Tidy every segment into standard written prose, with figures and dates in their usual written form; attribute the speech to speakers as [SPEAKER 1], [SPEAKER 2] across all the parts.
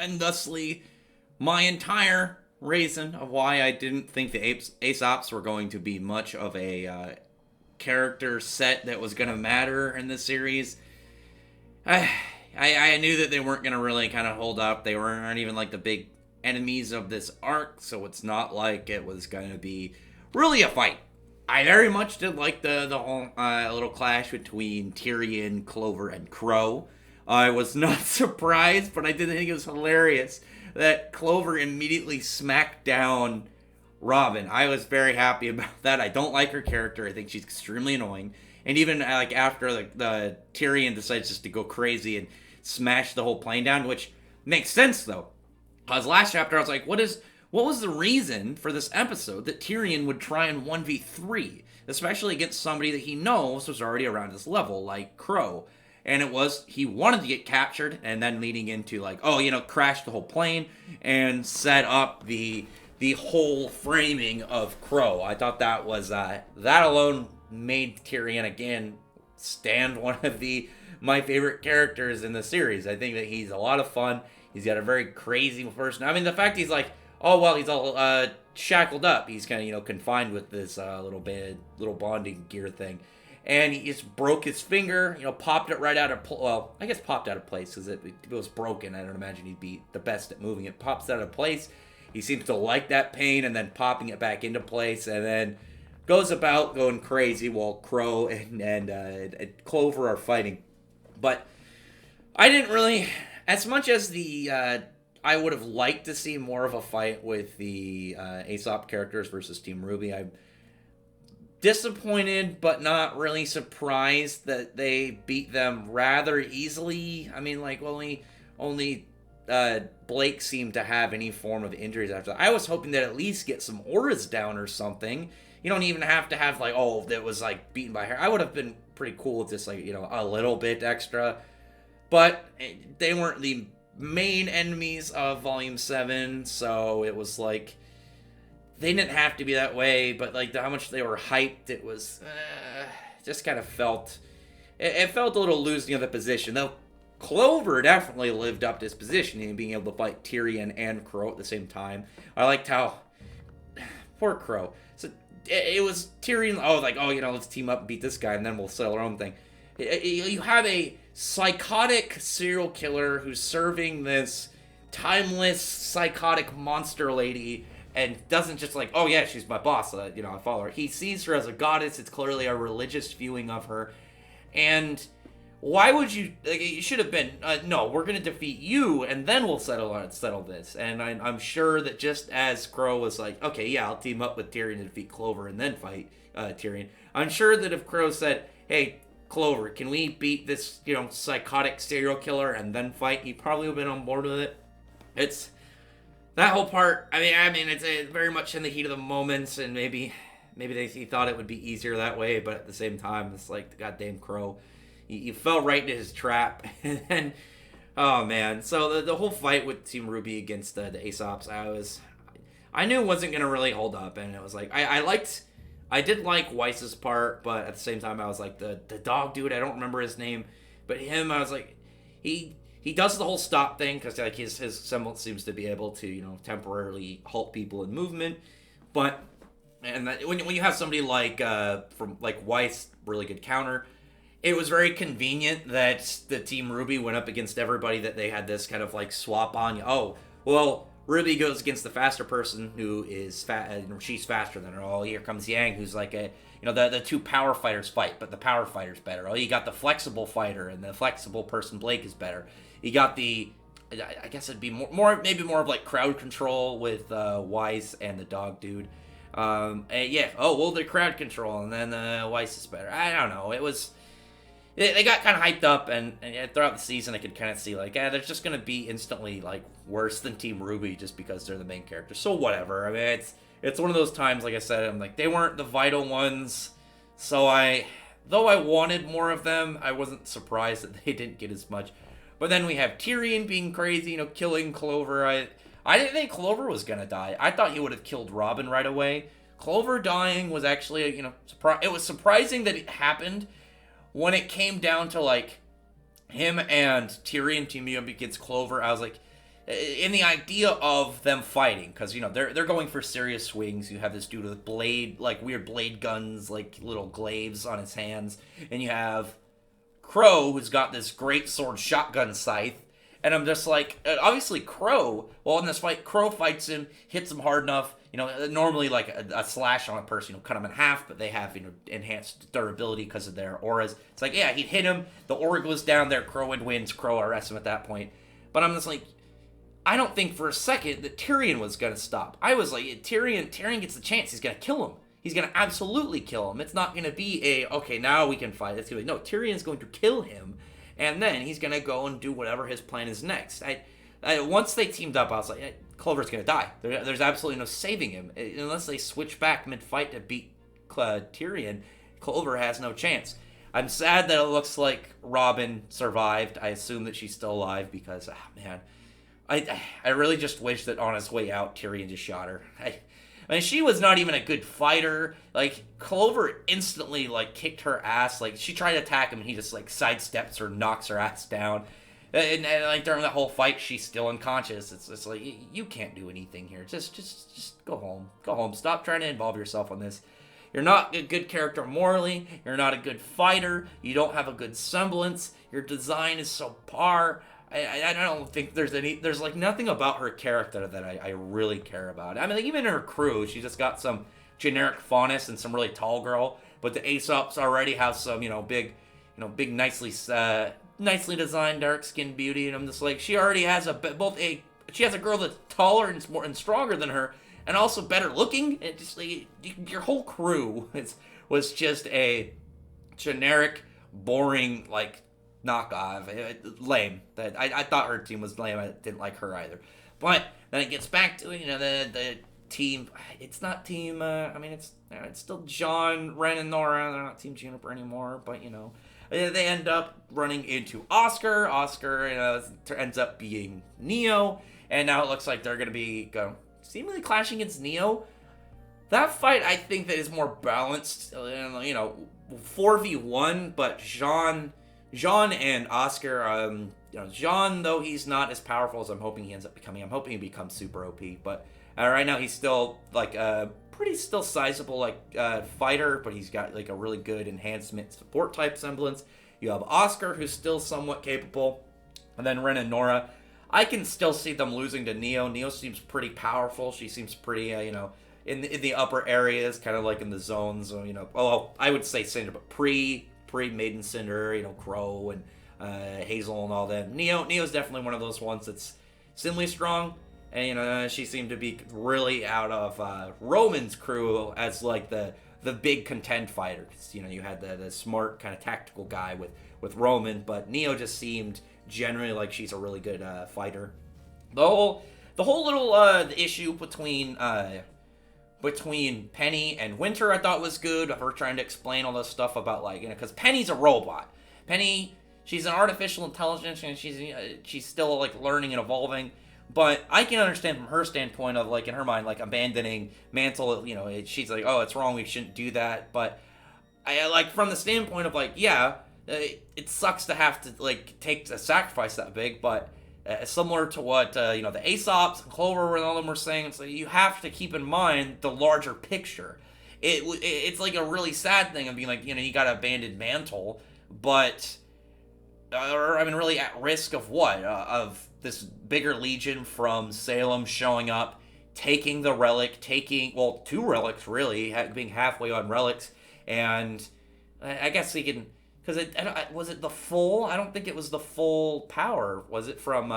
[SPEAKER 1] And thusly, my entire reason of why I didn't think the Aesops were going to be much of a character set that was going to matter in this series. I knew that they weren't going to really kind of hold up. They weren't even like the big enemies of this arc, so it's not like it was going to be really a fight. I very much did like the whole little clash between Tyrion, Clover, and Crow. I was not surprised, but I did think it was hilarious that Clover immediately smacked down Robyn. I was very happy about that. I don't like her character. I think she's extremely annoying. And even like after the Tyrion decides just to go crazy and smash the whole plane down, which makes sense though. Because last chapter I was like, what was the reason for this episode that Tyrion would try and 1v3, especially against somebody that he knows was already around his level, like Crow? And it was, he wanted to get captured, and then leading into like, crash the whole plane and set up the whole framing of Crow. I thought that was, that alone made Tyrion, again, stand one of my favorite characters in the series. I think that he's a lot of fun. He's got a very crazy person. I mean, the fact he's like, oh, well, he's all shackled up. He's kind of, confined with this little bonding gear thing. And he just broke his finger, popped it right out of, I guess popped out of place because if it was broken, I don't imagine he'd be the best at moving it. Pops out of place. He seems to like that pain and then popping it back into place and then goes about going crazy while Crow and Clover are fighting. But I didn't really, as much as I would have liked to see more of a fight with the Aesop characters versus Team RWBY. I'm disappointed, but not really surprised that they beat them rather easily. I mean, like, only Blake seemed to have any form of injuries after that. I was hoping that at least get some auras down or something. You don't even have to have, like, that was, like, beaten by hair. I would have been pretty cool with just, like, a little bit extra. But they weren't the main enemies of Volume 7, so it was like they didn't have to be that way, but like how much they were hyped, it was just kind of felt it felt a little losing of the position. Though Clover definitely lived up to his position in being able to fight Tyrion and Crow at the same time. I liked how poor Crow. So it was Tyrion. Let's team up and beat this guy, and then we'll settle our own thing. You have a psychotic serial killer who's serving this timeless psychotic monster lady and doesn't just like, oh yeah, she's my boss, I follow her. He sees her as a goddess. It's clearly a religious viewing of her. And why would you, it should have been, no, we're going to defeat you and then we'll settle this. And I'm sure that just as Crow was like, okay, yeah, I'll team up with Tyrion to defeat Clover and then fight Tyrion. I'm sure that if Crow said, hey, Clover, can we beat this, psychotic serial killer and then fight? He probably would have been on board with it. It's that whole part. I mean, it's very much in the heat of the moments, and maybe he thought it would be easier that way, but at the same time, it's like the goddamn Crow. You fell right into his trap, and then, oh man. So the whole fight with Team RWBY against the Aesops, I knew it wasn't gonna really hold up, and it was like I did like Weiss's part, but at the same time, I was like, the dog dude, I don't remember his name, but him, I was like, he does the whole stop thing, because like his semblance seems to be able to, temporarily halt people in movement, but, and when you have somebody like, from, like, Weiss, really good counter, it was very convenient that the Team RWBY went up against everybody, that they had this kind of, like, swap on, oh, well, RWBY goes against the faster person who is she's faster than her. Oh, here comes Yang, who's like the two power fighters fight, but the power fighter's better. Oh, you got the flexible fighter, and the flexible person Blake is better. You got I guess it'd be maybe more of like crowd control with Weiss and the dog dude. The crowd control, and then Weiss is better. I don't know. It was. They got kind of hyped up, and throughout the season, I could kind of see, like, they're just going to be instantly, like, worse than Team RWBY just because they're the main characters. So, whatever. I mean, it's one of those times, like I said, I'm like, they weren't the vital ones, so though I wanted more of them, I wasn't surprised that they didn't get as much. But then we have Tyrion being crazy, killing Clover. I didn't think Clover was going to die. I thought he would have killed Robyn right away. Clover dying was actually, it was surprising that it happened. When it came down to, like, him and Tyrion teaming up against Clover, I was like, in the idea of them fighting, because they're going for serious swings. You have this dude with weird blade guns, like little glaives on his hands, and you have Crow, who's got this great sword shotgun scythe. And I'm just like, obviously Crow, well, in this fight, Crow fights him, hits him hard enough. Normally like a slash on a person, cut him in half, but they have, enhanced durability because of their auras. It's like, yeah, he'd hit him, the aura goes down there, Crow wins, Crow arrests him at that point. But I'm just like, I don't think for a second that Tyrion was going to stop. I was like, Tyrion gets the chance, he's going to kill him. He's going to absolutely kill him. It's not going to be okay, now we can fight. It's going to be, no, Tyrion's going to kill him. And then he's going to go and do whatever his plan is next. Once they teamed up, I was like, Clover's going to die. There's absolutely no saving him. Unless they switch back mid-fight to beat Tyrion, Clover has no chance. I'm sad that it looks like Robyn survived. I assume that she's still alive because, man, I really just wish that on his way out, Tyrion just shot her. I mean, she was not even a good fighter. Like, Clover instantly, kicked her ass. Like, she tried to attack him, and he just, sidesteps her, knocks her ass down. And during that whole fight, she's still unconscious. It's like, you can't do anything here. Just go home. Go home. Stop trying to involve yourself on this. You're not a good character morally. You're not a good fighter. You don't have a good semblance. Your design is subpar. I don't think there's nothing about her character that I really care about. I mean, even in her crew, she just got some generic faunus and some really tall girl, but the Aesops already have some, big, nicely designed dark skinned beauty, and I'm just like, she already has she has a girl that's taller and stronger than her, and also better looking, and just your whole crew was just a generic, boring, knockoff, lame. That I thought her team was lame. I didn't like her either. But then it gets back to the team. It's not team. It's still John, Ren, and Nora. They're not Team Juniper anymore. But they end up running into Oscar. Oscar ends up being Neo, and now it looks like they're gonna be seemingly clashing against Neo. That fight, I think, that is more balanced. 4v1, but Jean and Oscar, Jean, though he's not as powerful as I'm hoping he ends up becoming. I'm hoping he becomes super OP, but right now he's still pretty still sizable fighter, but he's got a really good enhancement support type semblance. You have Oscar, who's still somewhat capable, and then Ren and Nora. I can still see them losing to Neo. Neo seems pretty powerful. She seems pretty in the upper areas, kind of in the zones. I would say Cinder, but pre Maiden, Cinder, Crow and Hazel and all that. Neo's definitely one of those ones that's extremely strong, and she seemed to be really out of Roman's crew as the big contend fighter. 'Cause, you had the smart kind of tactical guy with Roman, but Neo just seemed generally like she's a really good fighter. The whole little issue between Penny and Winter I thought was good. Her trying to explain all this stuff about because Penny's a robot. Penny, she's an artificial intelligence, and she's still learning and evolving. But I can understand from her standpoint of in her mind abandoning Mantle. She's like, oh, it's wrong. We shouldn't do that. But I from the standpoint of it sucks to have to take a sacrifice that big, but. Similar to what the Aesops and Clover and all them were saying, it's you have to keep in mind the larger picture. It's a really sad thing of being you got to abandon Mantle, but really at risk of what? Of this bigger legion from Salem showing up, taking the relic, two relics really, being halfway on relics, and I guess he can. Because was it the full? I don't think it was the full power. Was it from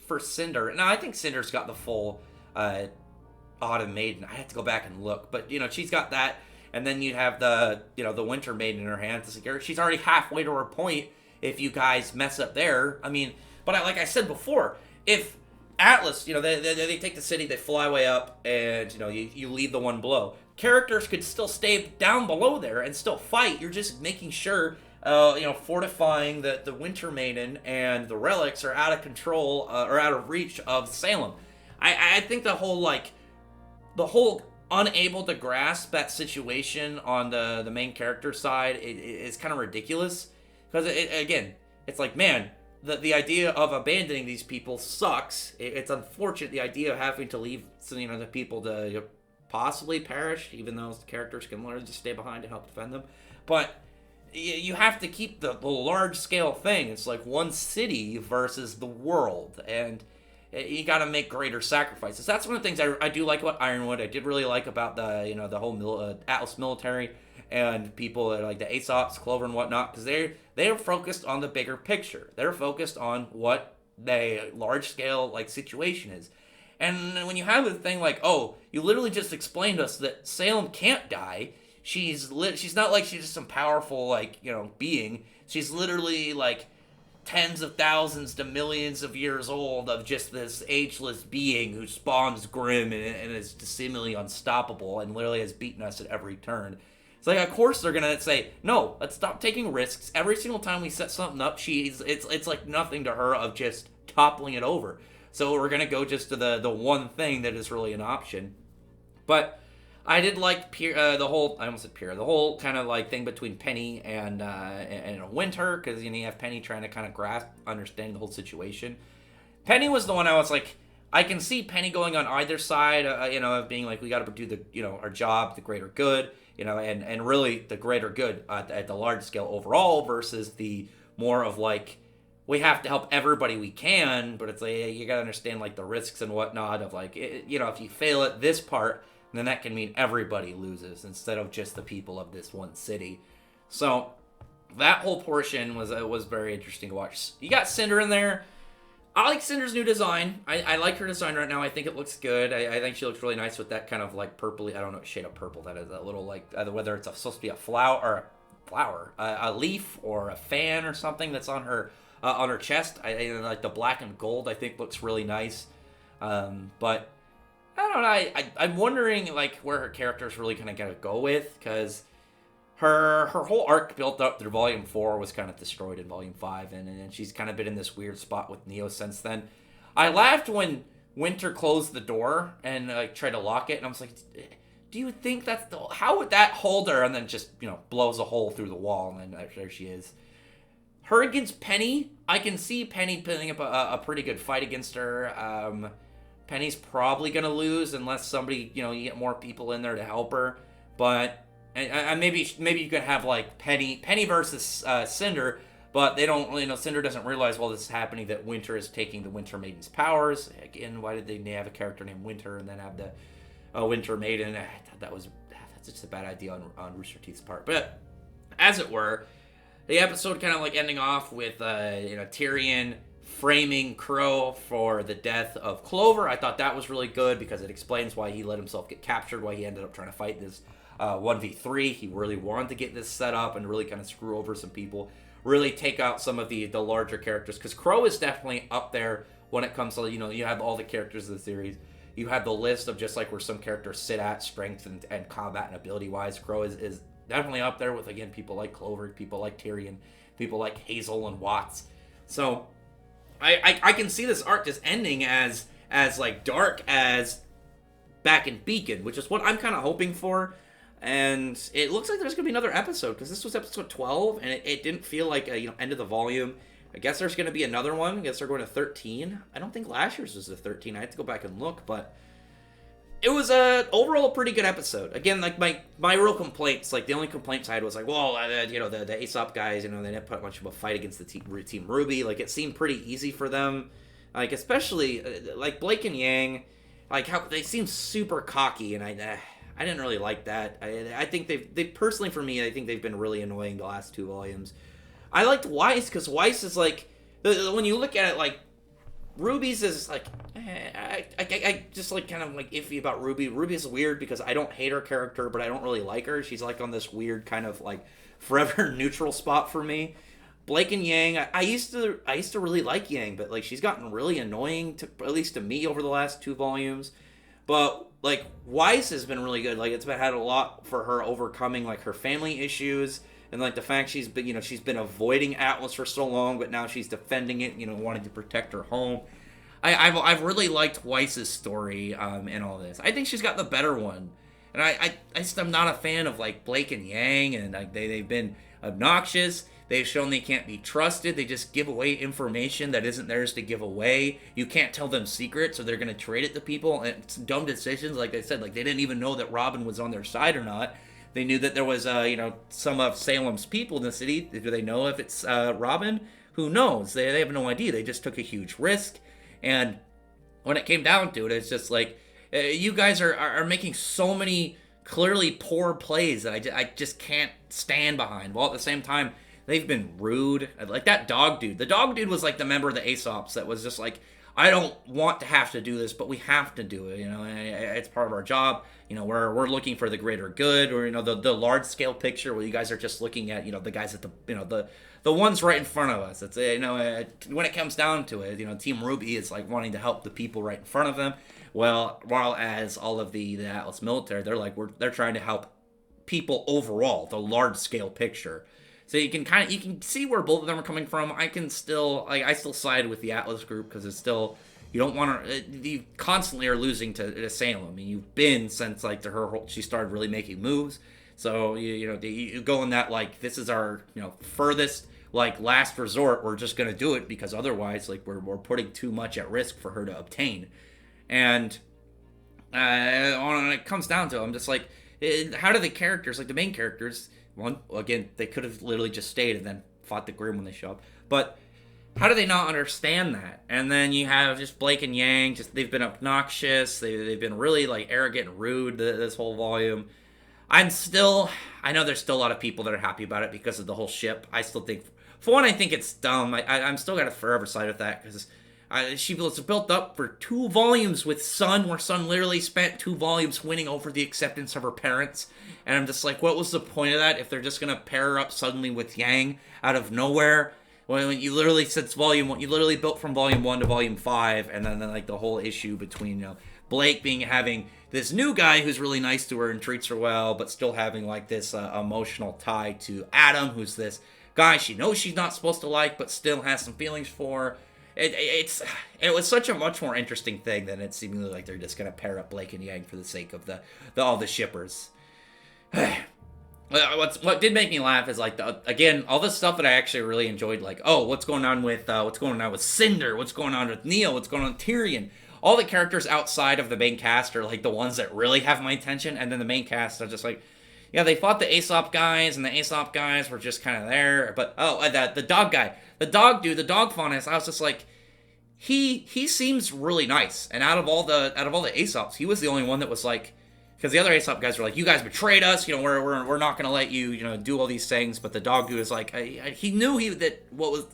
[SPEAKER 1] for Cinder? No, I think Cinder's got the full Autumn Maiden. I have to go back and look, but she's got that, and then you have the the Winter Maiden in her hands. She's already halfway to her point. If you guys mess up there, but like I said before, if Atlas, they take the city, they fly way up, and you leave the one below. Characters could still stay down below there and still fight. You're just making sure, fortifying that the Winter Maiden and the relics are out of control or out of reach of Salem. I think the whole unable to grasp that situation on the main character side is kind of ridiculous, because again, it's man, the idea of abandoning these people sucks. It's unfortunate, the idea of having to leave, the people to possibly perish, even though the characters can learn to stay behind and help defend them. But you have to keep the large scale thing. It's like one city versus the world, and you got to make greater sacrifices. That's one of the things I do like about Ironwood. I did really like about the whole Atlas military and people like the Aesops, Clover and whatnot, because they're focused on the bigger picture. They're focused on what the large scale like situation is. And when you have a thing like, oh, you literally just explained to us that Salem can't die. She's not like she's just some powerful like being. She's literally like tens of thousands to millions of years old of just this ageless being who spawns grim and is seemingly unstoppable and literally has beaten us at every turn. It's like, of course they're gonna say, no, let's stop taking risks. Every single time we set something up, it's like nothing to her of just toppling it over. So we're gonna go just to the one thing that is really an option. But I did like the whole kind of like thing between Penny and Winter, because you have Penny trying to kind of understand the whole situation. Penny was the one I was like, I can see Penny going on either side, of being like, we got to do the our job, the greater good, and really the greater good at the large scale overall versus the more of like, we have to help everybody we can, but it's like you got to understand like the risks and whatnot of like if you fail at this part, then that can mean everybody loses instead of just the people of this one city. So that whole portion was very interesting to watch. You got Cinder in there. I like Cinder's new design. I like her design right now. I think it looks good. I think she looks really nice with that kind of like purpley, I don't know what shade of purple that is, that little like, whether it's supposed to be a a leaf or a fan or something that's on her chest. I like the black and gold, I think looks really nice. But I don't know. I'm wondering like where her character is really kind of gonna go with, because her whole arc built up through Volume 4 was kind of destroyed in Volume 5, and she's kind of been in this weird spot with Neo since then. I laughed when Winter closed the door and like tried to lock it, and I was like, do you think how would that hold her? And then just blows a hole through the wall, and then there she is. Her against Penny, I can see Penny putting up a pretty good fight against her. Penny's probably gonna lose unless somebody, you get more people in there to help her. But and maybe you could have like Penny versus Cinder, but they don't really know. Cinder doesn't realize while this is happening that Winter is taking the Winter Maiden's powers. Again, why did they have a character named Winter and then have the Winter Maiden? I thought that's just a bad idea on Rooster Teeth's part. But as it were, the episode kind of like ending off with Tyrion framing Crow for the death of Clover. I thought that was really good because it explains why he let himself get captured, why he ended up trying to fight this 1v3. He really wanted to get this set up and really kind of screw over some people, really take out some of the larger characters, because Crow is definitely up there when it comes to, you have all the characters of the series. You have the list of just like where some characters sit at strength and combat and ability wise. Crow is definitely up there with, again, people like Clover, people like Tyrion, people like Hazel and Watts. So I can see this arc just ending as like dark as back in Beacon, which is what I'm kind of hoping for. And it looks like there's going to be another episode, because this was episode 12, and it didn't feel like a end of the volume. I guess there's going to be another one. I guess they're going to 13. I don't think last year's was the 13. I have to go back and look, but it was overall a pretty good episode. Again, like my real complaints, like the only complaints I had was like, well, the Aesop guys, they didn't put much of a fight against the Team RWBY. Like, it seemed pretty easy for them. Like, especially like Blake and Yang, like how they seem super cocky, and I didn't really like that. I think they personally, for me, I think they've been really annoying the last 2 volumes. I liked Weiss, because Weiss is like, when you look at it, like, Ruby's is like, I just like kind of like iffy about RWBY. RWBY's weird because I don't hate her character, but I don't really like her. She's like on this weird kind of like forever neutral spot for me. Blake and Yang, I used to really like Yang, but like she's gotten really annoying at least to me over the last 2 volumes. But like Weiss has been really good. Like it's had a lot for her overcoming like her family issues, and like the fact she's been avoiding Atlas for so long, but now she's defending it, wanting to protect her home. I've really liked Weiss's story in all this. I think she's got the better one, and I just am not a fan of like Blake and Yang, and like they've been obnoxious. They've shown they can't be trusted. They just give away information that isn't theirs to give away. You can't tell them secrets, so they're going to trade it to people. And it's dumb decisions, like I said. Like, they didn't even know that Robyn was on their side or not. They knew that there was, some of Salem's people in the city. Do they know if it's Robyn? Who knows? They have no idea. They just took a huge risk. And when it came down to it, it's just like, you guys are making so many clearly poor plays that I just can't stand behind. While at the same time, they've been rude. Like that dog dude. The dog dude was like the member of the Aesops that was just like, I don't want to have to do this, but we have to do it. It's part of our job. We're looking for the greater good, or the large scale picture where you guys are just looking at the guys at the ones right in front of us. It's when it comes down to it, Team RWBY is like wanting to help the people right in front of them. Well, while as all of the Atlas military, they're trying to help people overall, the large scale picture. So you can see where both of them are coming from. I still side with the Atlas group because it's still, you don't want to, you constantly are losing to Salem. I mean, you've been since she started really making moves. So you go in that this is our furthest last resort. We're just gonna do it because otherwise we're putting too much at risk for her to obtain. And when it comes down to it, I'm just like, how do the characters, the main characters, again, they could have literally just stayed and then fought the Grim when they show up. But how do they not understand that? And then you have just Blake and Yang, they've been obnoxious. They've been really arrogant and rude this whole volume. I know there's still a lot of people that are happy about it because of the whole ship. I still think, for one, I think it's dumb. I'm still got a forever side with that because she was built up for 2 volumes with Sun, where Sun literally spent 2 volumes winning over the acceptance of her parents. And I'm just like, what was the point of that if they're just going to pair her up suddenly with Yang out of nowhere? When you literally, since volume 1, you literally built from volume 1 to volume 5, and then the whole issue between, Blake having this new guy who's really nice to her and treats her well, but still having this emotional tie to Adam, who's this guy she knows she's not supposed to like, but still has some feelings for. It was such a much more interesting thing than it's seemingly like they're just gonna pair up Blake and Yang for the sake of all the shippers. What did make me laugh is again, all the stuff that I actually really enjoyed, what's going on with Cinder, what's going on with Neil, what's going on with Tyrion. All the characters outside of the main cast are the ones that really have my attention, and then the main cast are just yeah, they fought the Aesop guys, and the Aesop guys were just kind of there. But the dog guy, the dog dude, the dog faunus, I was just he seems really nice. And out of all the Aesops, he was the only one that was because the other Aesop guys were you guys betrayed us, we're not gonna let you do all these things. But the dog dude was he knew that what was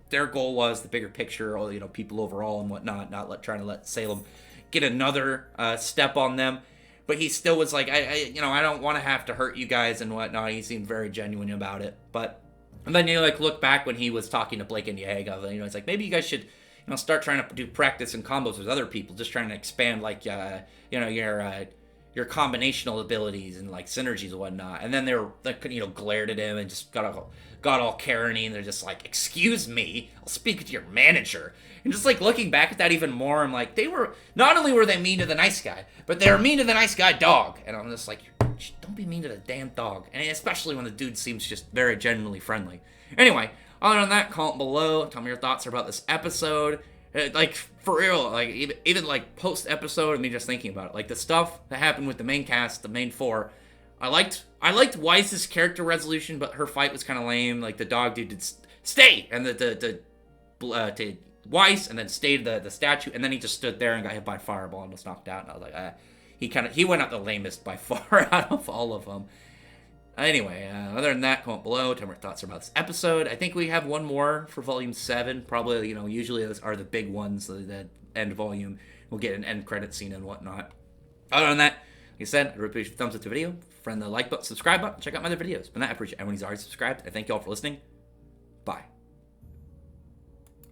[SPEAKER 1] their goal was the bigger picture, or people overall and whatnot, not trying to let Salem get another step on them. But he still was I don't want to have to hurt you guys and whatnot. He seemed very genuine about it. And then you look back when he was talking to Blake and Yang, it's maybe you guys should start trying to do practice and combos with other people, just trying to expand your combinational abilities and synergies and whatnot. And then they glared at him and just got all Karen-y, and they're just excuse me, I'll speak to your manager. And just looking back at that even more, I'm they were, not only were they mean to the nice guy, but they were mean to the nice guy dog. And I'm just don't be mean to the damn dog. And especially when the dude seems just very genuinely friendly. Anyway, other than that, comment below, tell me your thoughts about this episode. For real, even post episode of me just thinking about it, the stuff that happened with the main cast, the main 4, I liked Weiss's character resolution, but her fight was kind of lame. The dog dude did stay, and the Weiss, and then stayed the statue, and then he just stood there and got hit by a fireball and was knocked out. And I was he went out the lamest by far out of all of them. Anyway, other than that, comment below, tell me your thoughts about this episode. I think we have one more for volume 7. Probably, usually those are the big ones, the end volume. We'll get an end credit scene and whatnot. Other than that, like I said, I really appreciate thumbs up to the video, friend the like button, subscribe button, check out my other videos. But I appreciate everyone who's already subscribed. I thank you all for listening. Bye.